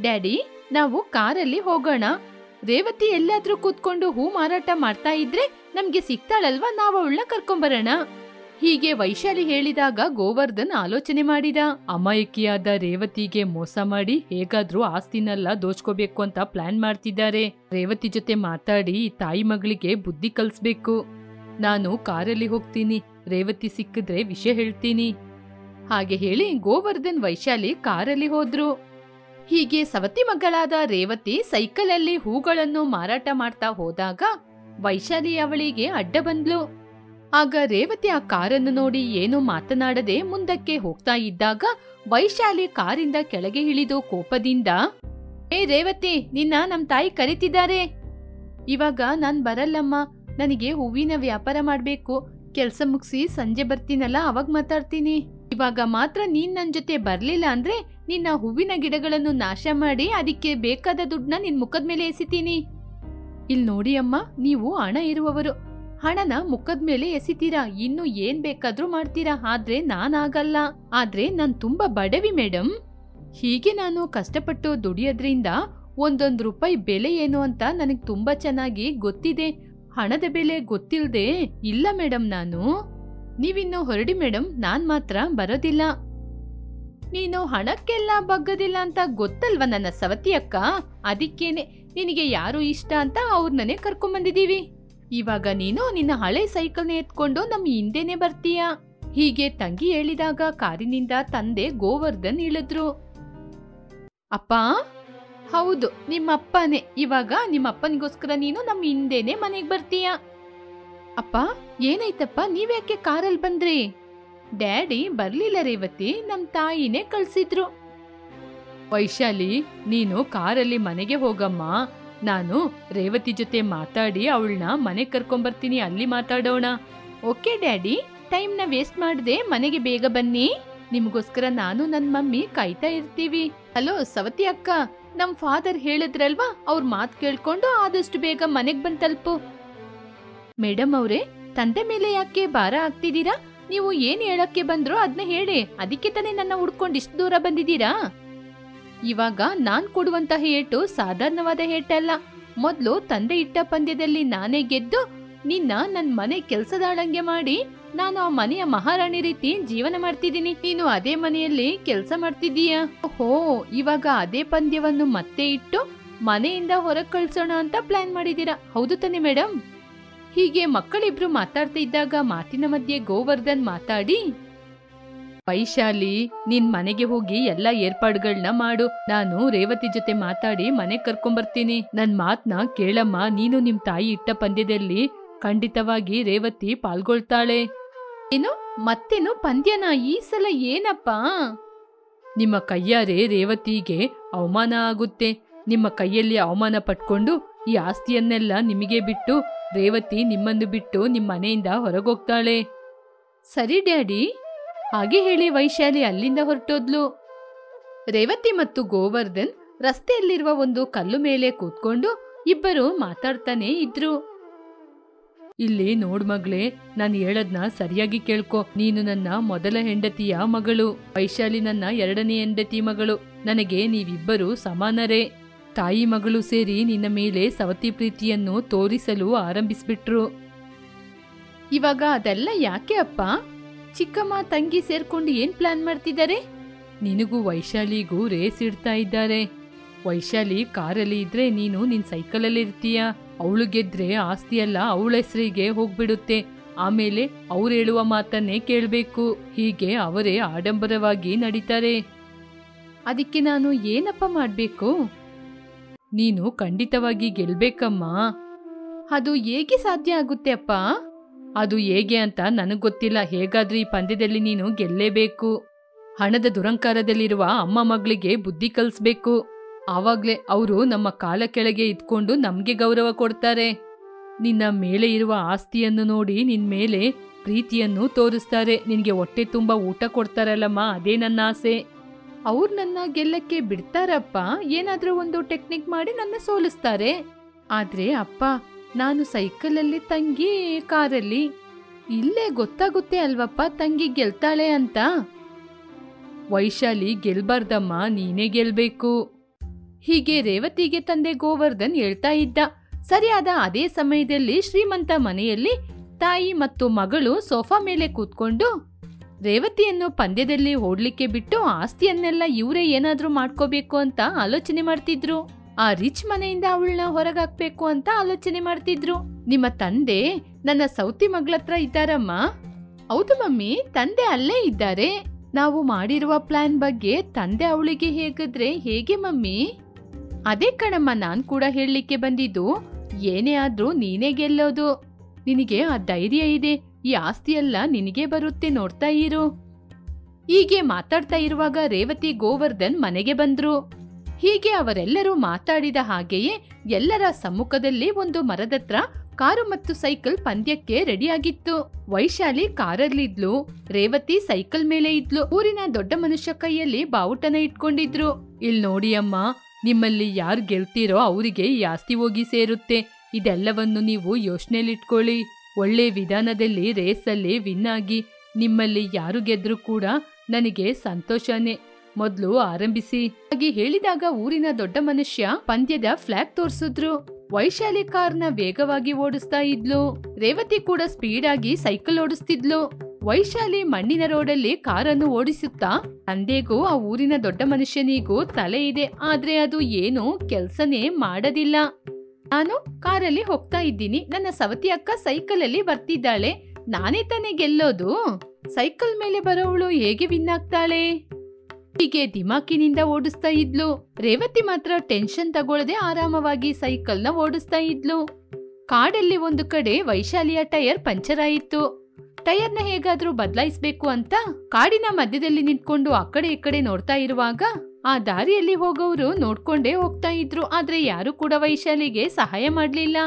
ಡ್ಯಾಡಿ, ನಾವು ಕಾರಲ್ಲಿ ಹೋಗೋಣ. ರೇವತಿ ಎಲ್ಲಾದ್ರೂ ಕೂತ್ಕೊಂಡು ಹೂ ಮಾರಾಟ ಮಾಡ್ತಾ ಇದ್ರೆ ನಮ್ಗೆ ಸಿಗ್ತಾಳಲ್ವಾ, ನಾವು ಅವಳನ್ನ ಕರ್ಕೊಂಬರೋಣ. ಹೀಗೆ ವೈಶಾಲಿ ಹೇಳಿದಾಗ ಗೋವರ್ಧನ್ ಆಲೋಚನೆ ಮಾಡಿದ. ಅಮಾಯಕಿಯಾದ ರೇವತಿಗೆ ಮೋಸ ಮಾಡಿ ಹೇಗಾದ್ರೂ ಆಸ್ತಿನೆಲ್ಲ ದೋಚ್ಕೋಬೇಕು ಅಂತ ಪ್ಲಾನ್ ಮಾಡ್ತಿದ್ದಾರೆ. ರೇವತಿ ಜೊತೆ ಮಾತಾಡಿ ತಾಯಿ ಮಗಳಿಗೆ ಬುದ್ಧಿ ಕಲಿಸ್ಬೇಕು. ನಾನು ಕಾರಲ್ಲಿ ಹೋಗ್ತೀನಿ, ರೇವತಿ ಸಿಕ್ಕಿದ್ರೆ ವಿಷಯ ಹೇಳ್ತೀನಿ. ಹಾಗೆ ಹೇಳಿ ಗೋವರ್ಧನ್ ವೈಶಾಲಿ ಕಾರಲ್ಲಿ ಹೋದ್ರು. ಹೀಗೆ ಸವತಿ ಮಗಳಾದ ರೇವತಿ ಸೈಕಲಲ್ಲಿ ಹೂಗಳನ್ನು ಮಾರಾಟ ಮಾಡ್ತಾ ಹೋದಾಗ ವೈಶಾಲಿ ಅವಳಿಗೆ ಅಡ್ಡ ಬಂದ್ಲು. ಆಗ ರೇವತಿ ಆ ಕಾರನ್ನು ನೋಡಿ ಏನು ಮಾತನಾಡದೆ ಮುಂದಕ್ಕೆ ಹೋಗ್ತಾ ಇದ್ದಾಗ ವೈಶಾಲಿ ಕಾರಿಂದ ಕೆಳಗೆ ಇಳಿದು ಕೋಪದಿಂದ, ಏ ರೇವತಿ, ನಿನ್ನ ನಮ್ ತಾಯಿ ಕರೀತಿದ್ದಾರೆ. ಇವಾಗ ನಾನ್ ಬರಲ್ಲಮ್ಮ, ನನಗೆ ಹೂವಿನ ವ್ಯಾಪಾರ ಮಾಡ್ಬೇಕು. ಕೆಲ್ಸ ಮುಗಿಸಿ ಸಂಜೆ ಬರ್ತೀನಲ್ಲ ಅವಾಗ ಮಾತಾಡ್ತೀನಿ. ಇವಾಗ ಮಾತ್ರ ನೀನ್ ನನ್ ಜೊತೆ ಬರ್ಲಿಲ್ಲ ಅಂದ್ರೆ ನಿನ್ನ ಹೂವಿನ ಗಿಡಗಳನ್ನು ನಾಶ ಮಾಡಿ ಅದಕ್ಕೆ ಬೇಕಾದ ದುಡ್ಡನ್ನ ನಿನ್ ಮುಖದ ಮೇಲೆ ಎಸಿತೀನಿ. ಇಲ್ ನೋಡಿ ಅಮ್ಮ, ನೀವು ಹಣ ಇರುವವರು, ಹಣನ ಮುಖದ ಮೇಲೆ ಎಸಿತೀರಾ, ಇನ್ನು ಏನ್ ಬೇಕಾದ್ರೂ ಮಾಡ್ತೀರಾ. ಆದ್ರೆ ನಾನಾಗಲ್ಲ. ಆದ್ರೆ ನಾನ್ ತುಂಬಾ ಬಡವಿ ಮೇಡಮ್. ಹೀಗೆ ನಾನು ಕಷ್ಟಪಟ್ಟು ದುಡಿಯೋದ್ರಿಂದ ಒಂದೊಂದು ರೂಪಾಯಿ ಬೆಲೆ ಏನು ಅಂತ ನನಗ್ ತುಂಬಾ ಚೆನ್ನಾಗಿ ಗೊತ್ತಿದೆ. ಹಣದ ಬೆಲೆ ಗೊತ್ತಿಲ್ದೆ ಇಲ್ಲ ಮೇಡಮ್ ನಾನು. ನೀವಿನ್ನು ಹೊರಡಿ ಮೇಡಮ್, ನಾನ್ ಮಾತ್ರ ಬರೋದಿಲ್ಲ. ನೀನು ಹಣಕ್ಕೆಲ್ಲ ಬಗ್ಗದಿಲ್ಲ ಅಂತ ಗೊತ್ತಲ್ವ ನನ್ನ ಸವತಿ ಅಕ್ಕ, ಅದಕ್ಕೇನೆ ನಿನಗೆ ಯಾರು ಇಷ್ಟ ಅಂತ ಅವ್ರನ್ನೇ ಕರ್ಕೊಂಬಂದಿದೀವಿ. ಇವಾಗ ನೀನು ನಿನ್ನ ಹಳೆ ಸೈಕಲ್ನ ಎತ್ಕೊಂಡು ನಮ್ ಹಿಂದೆನೆ ಬರ್ತೀಯ. ಹೀಗೆ ತಂಗಿ ಹೇಳಿದಾಗ ಕಾರಿನಿಂದ ತಂದೆ ಗೋವರ್ಧನ್ ಇಳಿದ್ರು. ಅಪ್ಪ, ಹೌದು ನಿಮ್ಮಪ್ಪನೇ. ಇವಾಗ ನಿಮ್ಮಪ್ಪನಿಗೋಸ್ಕರ ನೀನು ನಮ್ ಹಿಂದೆನೆ ಮನೆಗ್ ಬರ್ತೀಯ. ಅಪ್ಪ, ಏನಾಯ್ತಪ್ಪ, ನೀವ್ಯಾಕೆ ಕಾರಲ್ಲಿ ಬಂದ್ರಿ? ಡ್ಯಾಡಿ ಬರ್ಲಿಲ್ಲ ರೇವತಿ, ನಮ್ ತಾಯಿನೇ ಕಳ್ಸಿದ್ರು. ವೈಶಾಲಿ, ನೀನು ಕಾರಲ್ಲಿ ಮನೆಗೆ ಹೋಗಮ್ಮ. ನಾನು ರೇವತಿ ಜೊತೆ ಮಾತಾಡಿ ಅವಳನ್ನ ಮನೆಗೆ ಕರ್ಕೊಂಬರ್ತೀನಿ, ಅಲ್ಲಿ ಮಾತಾಡೋಣ. ಓಕೆ ಡ್ಯಾಡಿ, ಟೈಮ್ನ ವೇಸ್ಟ್ ಮಾಡದೆ ಮನೆಗೆ ಬೇಗ ಬನ್ನಿ. ನಿಮ್ಗೋಸ್ಕರ ನಾನು ನನ್ ಮಮ್ಮಿ ಕಾಯ್ತಾ ಇರ್ತೀವಿ. ಹಲೋ ಸವತಿ ಅಕ್ಕ, ನಮ್ ಫಾದರ್ ಹೇಳಿದ್ರಲ್ವಾ, ಅವ್ರ ಮಾತ್ ಕೇಳ್ಕೊಂಡು ಆದಷ್ಟು ಬೇಗ ಮನೆಗ್ ಬಂದ್ ತಲುಪು. ಮೇಡಮ್ ಅವ್ರೆ, ತಂದೆ ಮೇಲೆ ಯಾಕೆ ಭಾರ ಆಗ್ತಿದ್ದೀರಾ? ನೀವು ಏನ್ ಹೇಳಕ್ಕೆ ಬಂದ್ರೋ ಅದನ್ನ ಹೇಳಿ. ಅದಕ್ಕೆ ತಾನೇ ನನ್ನ ಹುಡ್ಕೊಂಡು ಇಷ್ಟು ದೂರ ಬಂದಿದ್ದೀರಾ? ಇವಾಗ ನಾನ್ ಕೊಡುವಂತಹ ಏಟು ಸಾಧಾರಣವಾದ ಏಟಲ್ಲ. ಮೊದ್ಲು ತಂದೆ ಇಟ್ಟ ಪಂದ್ಯದಲ್ಲಿ ನಾನೇ ಗೆದ್ದು ನಿನ್ನ ನನ್ ಮನೆ ಕೆಲ್ಸದಾಳಂಗೆ ಮಾಡಿ ನಾನು ಆ ಮನೆಯ ಮಹಾರಾಣಿ ರೀತಿ ಜೀವನ ಮಾಡ್ತಿದ್ದೀನಿ. ನೀನು ಅದೇ ಮನೆಯಲ್ಲಿ ಕೆಲಸ ಮಾಡ್ತಿದ್ದೀಯ. ಓಹೋ, ಇವಾಗ ಅದೇ ಪಂದ್ಯವನ್ನು ಮತ್ತೆ ಇಟ್ಟು ಮನೆಯಿಂದ ಹೊರಗೆ ಕಳ್ಸೋಣ ಅಂತ ಪ್ಲಾನ್ ಮಾಡಿದೀರಾ, ಹೌದು ತಾನೆ ಮೇಡಮ್? ಹೀಗೆ ಮಕ್ಕಳಿಬ್ರು ಮಾತಾಡ್ತಾ ಇದ್ದಾಗ ಮಾತಿನ ಮಧ್ಯೆ ಗೋವರ್ಧನ್ ಮಾತಾಡಿ, ವೈಶಾಲಿ, ನಿನ್ ಮನೆಗೆ ಹೋಗಿ ಎಲ್ಲಾ ಏರ್ಪಾಡುಗಳನ್ನ ಮಾಡು. ನಾನು ರೇವತಿ ಜೊತೆ ಮಾತಾಡಿ ಮನೆ ಕರ್ಕೊಂಬರ್ತೀನಿ. ನನ್ ಮಾತ್ನ ಕೇಳಮ್ಮ. ನೀನು ನಿಮ್ ತಾಯಿ ಇಟ್ಟ ಪಂದ್ಯದಲ್ಲಿ ಖಂಡಿತವಾಗಿ ರೇವತಿ ಪಾಲ್ಗೊಳ್ತಾಳೆ. ಏನು ಮತ್ತೇನು ಪಂದ್ಯನ? ಈ ಸಲ ಏನಪ್ಪಾ? ನಿಮ್ಮ ಕೈಯಾರೆ ರೇವತಿಗೆ ಅವಮಾನ ಆಗುತ್ತೆ. ನಿಮ್ಮ ಕೈಯಲ್ಲಿ ಅವಮಾನ ಪಟ್ಕೊಂಡು ಈ ಆಸ್ತಿಯನ್ನೆಲ್ಲ ನಿಮಗೆ ಬಿಟ್ಟು ರೇವತಿ ನಿಮ್ಮನ್ನು ಬಿಟ್ಟು ನಿಮ್ಮ ಮನೆಯಿಂದ ಹೊರಗೋಗ್ತಾಳೆ. ಸರಿ ಡ್ಯಾಡಿ. ಹಾಗೆ ಹೇಳಿ ವೈಶಾಲಿ ಅಲ್ಲಿಂದ ಹೊರಟೋದ್ಲು. ರೇವತಿ ಮತ್ತು ಗೋವರ್ಧನ್ ರಸ್ತೆಯಲ್ಲಿರುವ ಒಂದು ಕಲ್ಲು ಮೇಲೆ ಕೂತ್ಕೊಂಡು ಇಬ್ಬರು ಮಾತಾಡ್ತಾನೆ ಇದ್ರು. ಇಲ್ಲಿ ನೋಡ್ ಮಗಳೇ, ನಾನು ಹೇಳದ್ನ ಸರಿಯಾಗಿ ಕೇಳ್ಕೊ. ನೀನು ನನ್ನ ಮೊದಲ ಹೆಂಡತಿಯ ಮಗಳು, ವೈಶಾಲಿ ನನ್ನ ಎರಡನೇ ಹೆಂಡತಿ ಮಗಳು. ನನಗೆ ನೀವಿಬ್ಬರು ಸಮಾನರೇ. ತಾಯಿ ಮಗಳು ಸೇರಿ ನಿನ್ನ ಮೇಲೆ ಸವತಿ ಪ್ರೀತಿಯನ್ನು ತೋರಿಸಲು ಆರಂಭಿಸ್ಬಿಟ್ರು. ಇವಾಗ ಅದೆಲ್ಲ ಯಾಕೆ ಅಪ್ಪ? ಚಿಕ್ಕಮ್ಮ ತಂಗಿ ಸೇರ್ಕೊಂಡು ಏನ್ ಪ್ಲಾನ್ ಮಾಡ್ತಿದ್ದಾರೆ? ನಿನಗೂ ವೈಶಾಲಿಗೂ ರೇಸ್ ಇಡ್ತಾ ಇದ್ದಾರೆ. ವೈಶಾಲಿ ಕಾರಲ್ಲಿ ಇದ್ರೆ ನೀನು ನಿನ್ ಸೈಕಲಲ್ಲಿ ಇರ್ತೀಯ. ಅವಳು ಗೆದ್ರೆ ಆಸ್ತಿಯೆಲ್ಲ ಅವಳ ಹೆಸರಿಗೆ ಹೋಗ್ಬಿಡುತ್ತೆ. ಆಮೇಲೆ ಅವ್ರು ಹೇಳುವ ಮಾತನ್ನೇ ಕೇಳ್ಬೇಕು. ಹೀಗೆ ಅವರೇ ಆಡಂಬರವಾಗಿ ನಡೀತಾರೆ. ಅದಕ್ಕೆ ನಾನು ಏನಪ್ಪ ಮಾಡ್ಬೇಕು? ನೀನು ಖಂಡಿತವಾಗಿ ಗೆಲ್ಬೇಕಮ್ಮ. ಅದು ಹೇಗೆ ಸಾಧ್ಯ ಆಗುತ್ತೆ ಅಪ್ಪ? ಅದು ಹೇಗೆ ಅಂತ ನನಗ್ ಗೊತ್ತಿಲ್ಲ. ಹೇಗಾದ್ರೂ ಈ ಪಂದ್ಯದಲ್ಲಿ ನೀನು ಗೆಲ್ಲೇಬೇಕು. ಹಣದ ದುರಂಕಾರದಲ್ಲಿರುವ ಅಮ್ಮ ಮಗಳಿಗೆ ಬುದ್ಧಿ ಕಲಿಸ್ಬೇಕು. ಆವಾಗ್ಲೇ ಅವರು ನಮ್ಮ ಕಾಲ ಕೆಳಗೆ ಇದ್ಕೊಂಡು ನಮ್ಗೆ ಗೌರವ ಕೊಡ್ತಾರೆ. ನಿನ್ನ ಮೇಲೆ ಇರುವ ಆಸ್ತಿಯನ್ನು ನೋಡಿ ನಿನ್ ಮೇಲೆ ಪ್ರೀತಿಯನ್ನು ತೋರಿಸ್ತಾರೆ. ನಿನ್ಗೆ ಹೊಟ್ಟೆ ತುಂಬಾ ಊಟ ಕೊಡ್ತಾರಲ್ಲಮ್ಮ, ಅದೇ ನನ್ನ ಆಸೆ. ಅವ್ರು ನನ್ನ ಗೆಲ್ಲಕ್ಕೆ ಬಿಡ್ತಾರಪ್ಪ? ಏನಾದ್ರೂ ಒಂದು ಟೆಕ್ನಿಕ್ ಮಾಡಿ ನನ್ನ ಸೋಲಿಸ್ತಾರೆ. ಆದ್ರೆ ಅಪ್ಪ, ನಾನು ಸೈಕಲಲ್ಲಿ, ತಂಗಿ ಕಾರಲ್ಲಿ. ಇಲ್ಲೇ ಗೊತ್ತಾಗುತ್ತೆ ಅಲ್ವಪ್ಪ ತಂಗಿ ಗೆಲ್ತಾಳೆ ಅಂತ. ವೈಶಾಲಿ ಗೆಲ್ಬಾರ್ದಮ್ಮ, ನೀನೇ ಗೆಲ್ಬೇಕು. ಹೀಗೆ ರೇವತಿಗೆ ತಂದೆ ಗೋವರ್ಧನ್ ಹೇಳ್ತಾ ಇದ್ದ. ಸರಿಯಾದ ಅದೇ ಸಮಯದಲ್ಲಿ ಶ್ರೀಮಂತ ಮನೆಯಲ್ಲಿ ತಾಯಿ ಮತ್ತು ಮಗಳು ಸೋಫಾ ಮೇಲೆ ಕೂತ್ಕೊಂಡು ರೇವತಿಯನ್ನು ಪಂದ್ಯದಲ್ಲಿ ಓಡ್ಲಿಕ್ಕೆ ಬಿಟ್ಟು ಆಸ್ತಿಯನ್ನೆಲ್ಲ ಇವರೇ ಏನಾದ್ರೂ ಮಾಡ್ಕೋಬೇಕು ಅಂತ ಆಲೋಚನೆ ಮಾಡ್ತಿದ್ರು. ಆ ರಿಚ್ ಮನೆಯಿಂದ ಅವಳನ್ನ ಹೊರಗಾಕ್ಬೇಕು ಅಂತ ಆಲೋಚನೆ ಮಾಡ್ತಿದ್ರು. ನಿಮ್ಮ ತಂದೆ ನನ್ನ ಸೌತಿ ಮಗಳತ್ರ ಇದ್ದಾರಮ್ಮ? ಹೌದು ಮಮ್ಮಿ, ತಂದೆ ಅಲ್ಲೇ ಇದ್ದಾರೆ. ನಾವು ಮಾಡಿರುವ ಪ್ಲಾನ್ ಬಗ್ಗೆ ತಂದೆ ಅವಳಿಗೆ ಹೇಗಿದ್ರೆ ಹೇಗೆ ಮಮ್ಮಿ? ಅದೇ ಕಣಮ್ಮ ನಾನ್ ಕೂಡ ಹೇಳಲಿಕ್ಕೆ ಬಂದಿದ್ದು. ಏನೇ ಆದ್ರೂ ನೀನೇ ಗೆಲ್ಲೋದು. ನಿನಗೆ ಆ ಧೈರ್ಯ ಇದೆ. ಈ ಆಸ್ತಿಯೆಲ್ಲ ನಿನಗೆ ಬರುತ್ತೆ, ನೋಡ್ತಾ ಇರು. ಹೀಗೆ ಮಾತಾಡ್ತಾ ಇರುವಾಗ ರೇವತಿ ಗೋವರ್ಧನ್ ಮನೆಗೆ ಬಂದ್ರು. ಹೀಗೆ ಅವರೆಲ್ಲರೂ ಮಾತಾಡಿದ ಹಾಗೆಯೇ ಎಲ್ಲರ ಸಮ್ಮುಖದಲ್ಲಿ ಒಂದು ಮರದತ್ರ ಕಾರು ಮತ್ತು ಸೈಕಲ್ ಪಂದ್ಯಕ್ಕೆ ರೆಡಿಯಾಗಿತ್ತು. ವೈಶಾಲಿ ಕಾರಲ್ಲಿದ್ಲು, ರೇವತಿ ಸೈಕಲ್ ಮೇಲೆ ಇದ್ಲು. ಊರಿನ ದೊಡ್ಡ ಮನುಷ್ಯ ಕೈಯಲ್ಲಿ ಬಾವುಟನ ಇಟ್ಕೊಂಡಿದ್ರು. ಇಲ್ ನೋಡಿ ಅಮ್ಮ, ನಿಮ್ಮಲ್ಲಿ ಯಾರು ಗೆಲ್ತೀರೋ ಅವರಿಗೆ ಈ ಆಸ್ತಿ ಹೋಗಿ ಸೇರುತ್ತೆ. ಇದೆಲ್ಲವನ್ನು ನೀವು ಯೋಚನೆಯಲ್ಲಿಟ್ಕೊಳ್ಳಿ. ಒಳ್ಳೆ ವಿಧಾನದಲ್ಲಿ ರೇಸಲ್ಲಿ ವಿನ್ ಆಗಿ ನಿಮ್ಮಲ್ಲಿ ಯಾರು ಗೆದ್ರು ಕೂಡ ನನಗೆ ಸಂತೋಷನೇ. ಮೊದ್ಲು ಆರಂಭಿಸಿ. ಹಾಗೆ ಹೇಳಿದಾಗ ಊರಿನ ದೊಡ್ಡ ಮನುಷ್ಯ ಪಂದ್ಯದ ಫ್ಲಾಗ್ ತೋರ್ಸಿದ್ರು. ವೈಶಾಲಿ ಕಾರ್ನ ವೇಗವಾಗಿ ಓಡಿಸ್ತಾ ಇದ್ಲು. ರೇವತಿ ಕೂಡ ಸ್ಪೀಡ್ ಆಗಿ ಸೈಕಲ್ ಓಡಿಸ್ತಿದ್ಲು. ವೈಶಾಲಿ ಮಣ್ಣಿನ ರೋಡಲ್ಲಿ ಕಾರನ್ನು ಓಡಿಸುತ್ತಾ, ತಂದೆಗೂ ಆ ಊರಿನ ದೊಡ್ಡ ಮನುಷ್ಯನಿಗೂ ತಲೆ ಇದೆ, ಆದ್ರೆ ಅದು ಏನು ಕೆಲ್ಸನೇ ಮಾಡದಿಲ್ಲ. ನಾನು ಕಾರಲ್ಲಿ ಹೋಗ್ತಾ ಇದ್ದೀನಿ, ನನ್ನ ಸವತಿ ಅಕ್ಕ ಸೈಕಲ್ ಅಲ್ಲಿ ಬರ್ತಿದ್ದಾಳೆ, ನಾನೇ ತಾನೇ ಗೆಲ್ಲೋದು. ಸೈಕಲ್ ಮೇಲೆ ಬರೋವಳು ಹೇಗೆ ವಿನ್ ಆಗ್ತಾಳೆ? ಹೀಗೆ ದಿಮಾಕಿನಿಂದ ಓಡಿಸ್ತಾ ಇದ್ಲು. ರೇವತಿ ಮಾತ್ರ ಟೆನ್ಷನ್ ತಗೊಳ್ಳದೆ ಆರಾಮವಾಗಿ ಸೈಕಲ್ನ ಓಡಿಸ್ತಾ ಇದ್ಲು. ಕಾಡಲ್ಲಿ ಒಂದು ಕಡೆ ವೈಶಾಲಿಯ ಟೈರ್ ಪಂಚರ್ ಆಯಿತು. ಟೈರ್ನ ಹೇಗಾದ್ರೂ ಬದಲಾಯಿಸ್ಬೇಕು ಅಂತ ಕಾಡಿನ ಮಧ್ಯದಲ್ಲಿ ನಿಂತ್ಕೊಂಡು ಆ ಕಡೆ ಈ ಕಡೆ ನೋಡ್ತಾ ಇರುವಾಗ ಆ ದಾರಿಯಲ್ಲಿ ಹೋಗೋರು ನೋಡ್ಕೊಂಡೇ ಹೋಗ್ತಾ ಇದ್ರು. ಆದ್ರೆ ಯಾರು ಕೂಡ ವೈಶಾಲಿಗೆ ಸಹಾಯ ಮಾಡ್ಲಿಲ್ಲ.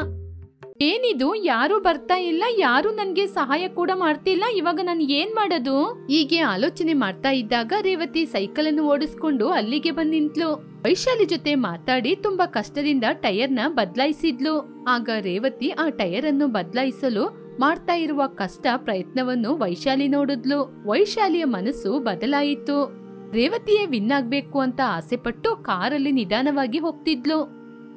ಏನಿದು, ಯಾರು ಬರ್ತಾ ಇಲ್ಲ, ಯಾರು ನನ್ಗೆ ಸಹಾಯ ಕೂಡ ಮಾಡ್ತಿಲ್ಲ, ಇವಾಗ ನಾನು ಏನ್ ಮಾಡೋದು? ಹೀಗೆ ಆಲೋಚನೆ ಮಾಡ್ತಾ ಇದ್ದಾಗ ರೇವತಿ ಸೈಕಲ್ ಅನ್ನು ಓಡಿಸ್ಕೊಂಡು ಅಲ್ಲಿಗೆ ಬಂದ್ ನಿಂತ್ಲು. ವೈಶಾಲಿ ಜೊತೆ ಮಾತಾಡಿ ತುಂಬಾ ಕಷ್ಟದಿಂದ ಟೈರ್ನ ಬದಲಾಯಿಸಿದ್ಲು. ಆಗ ರೇವತಿ ಆ ಟೈರ್ ಅನ್ನು ಬದಲಾಯಿಸಲು ಮಾಡ್ತಾ ಇರುವ ಕಷ್ಟ ಪ್ರಯತ್ನವನ್ನು ವೈಶಾಲಿ ನೋಡಿದ್ಲು. ವೈಶಾಲಿಯ ಮನಸ್ಸು ಬದಲಾಯಿತು. ರೇವತಿಯೇ ವಿನ್ ಆಗ್ಬೇಕು ಅಂತ ಆಸೆ ಪಟ್ಟು ಕಾರಲ್ಲಿ ನಿಧಾನವಾಗಿ ಹೋಗ್ತಿದ್ಲು.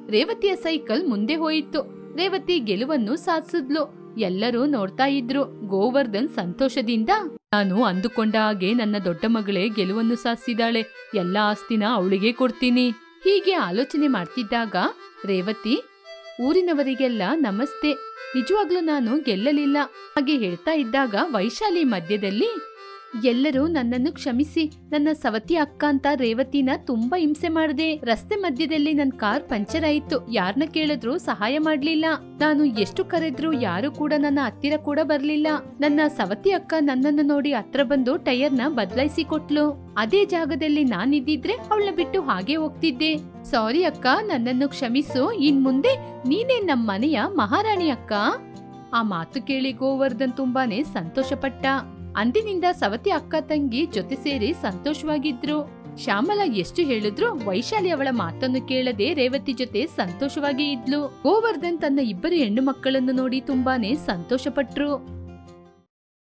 ರೇವತಿಯ ಸೈಕಲ್ ಮುಂದೆ ಹೋಯಿತು. ರೇವತಿ ಗೆಲುವನ್ನು ಸಾಧಿಸಿದ್ಲು. ಎಲ್ಲರೂ ನೋಡ್ತಾ ಇದ್ರು. ಗೋವರ್ಧನ್ ಸಂತೋಷದಿಂದ, ನಾನು ಅಂದುಕೊಂಡ ಹಾಗೆ ನನ್ನ ದೊಡ್ಡ ಮಗಳೇ ಗೆಲುವನ್ನು ಸಾಧಿಸಿದಾಳೆ, ಎಲ್ಲ ಆಸ್ತಿನ ಅವಳಿಗೆ ಕೊಡ್ತೀನಿ. ಹೀಗೆ ಆಲೋಚನೆ ಮಾಡ್ತಿದ್ದಾಗ ರೇವತಿ, ಊರಿನವರಿಗೆಲ್ಲ ನಮಸ್ತೆ, ನಿಜವಾಗ್ಲೂ ನಾನು ಗೆಲ್ಲಲಿಲ್ಲ ಹಾಗೆ ಹೇಳ್ತಾ ಇದ್ದಾಗ ವೈಶಾಲಿ ಮಧ್ಯದಲ್ಲಿ, ಎಲ್ಲರೂ ನನ್ನನ್ನು ಕ್ಷಮಿಸಿ, ನನ್ನ ಸವತಿ ಅಕ್ಕ ಅಂತ ರೇವತಿನ ತುಂಬಾ ಹಿಂಸೆ ಮಾಡಿದೆ. ರಸ್ತೆ ಮಧ್ಯದಲ್ಲಿ ನನ್ನ ಕಾರ್ ಪಂಚರ್ ಆಯಿತು, ಯಾರನ್ನ ಕೇಳಿದ್ರು ಸಹಾಯ ಮಾಡ್ಲಿಲ್ಲ. ನಾನು ಎಷ್ಟು ಕರೆದ್ರು ಯಾರು ಕೂಡ ನನ್ನ ಹತ್ತಿರ ಕೂಡ ಬರ್ಲಿಲ್ಲ. ನನ್ನ ಸವತಿ ಅಕ್ಕ ನನ್ನನ್ನು ನೋಡಿ ಹತ್ರ ಬಂದು ಟೈರ್ನ ಬದಲಾಯಿಸಿ ಕೊಟ್ಲು. ಅದೇ ಜಾಗದಲ್ಲಿ ನಾನಿದ್ದಿದ್ರೆ ಅವಳನ್ನ ಬಿಟ್ಟು ಹಾಗೆ ಹೋಗ್ತಿದ್ದೆ. ಸಾರಿ ಅಕ್ಕ, ನನ್ನನ್ನು ಕ್ಷಮಿಸು, ಇನ್ ಮುಂದೆ ನೀನೇ ನಮ್ಮ ಮನೆಯ ಮಹಾರಾಣಿ ಅಕ್ಕ. ಆ ಮಾತು ಕೇಳಿ ಗೋವರ್ಧನ್ ತುಂಬಾನೇ ಸಂತೋಷ ಪಟ್ಟ. ಅಂದಿನಿಂದ ಸವತಿ ಅಕ್ಕ ತಂಗಿ ಜೊತೆ ಸೇರಿ ಸಂತೋಷವಾಗಿದ್ರು. ಶ್ಯಾಮಲ ಎಷ್ಟು ಹೇಳಿದ್ರು ವೈಶಾಲಿ ಅವಳ ಮಾತನ್ನು ಕೇಳದೆ ರೇವತಿ ಜೊತೆ ಸಂತೋಷವಾಗಿ ಇದ್ಲು. ಗೋವರ್ಧನ್ ತನ್ನ ಇಬ್ಬರು ಹೆಣ್ಣು ಮಕ್ಕಳನ್ನು ನೋಡಿ ತುಂಬಾನೇ ಸಂತೋಷ ಪಟ್ರು.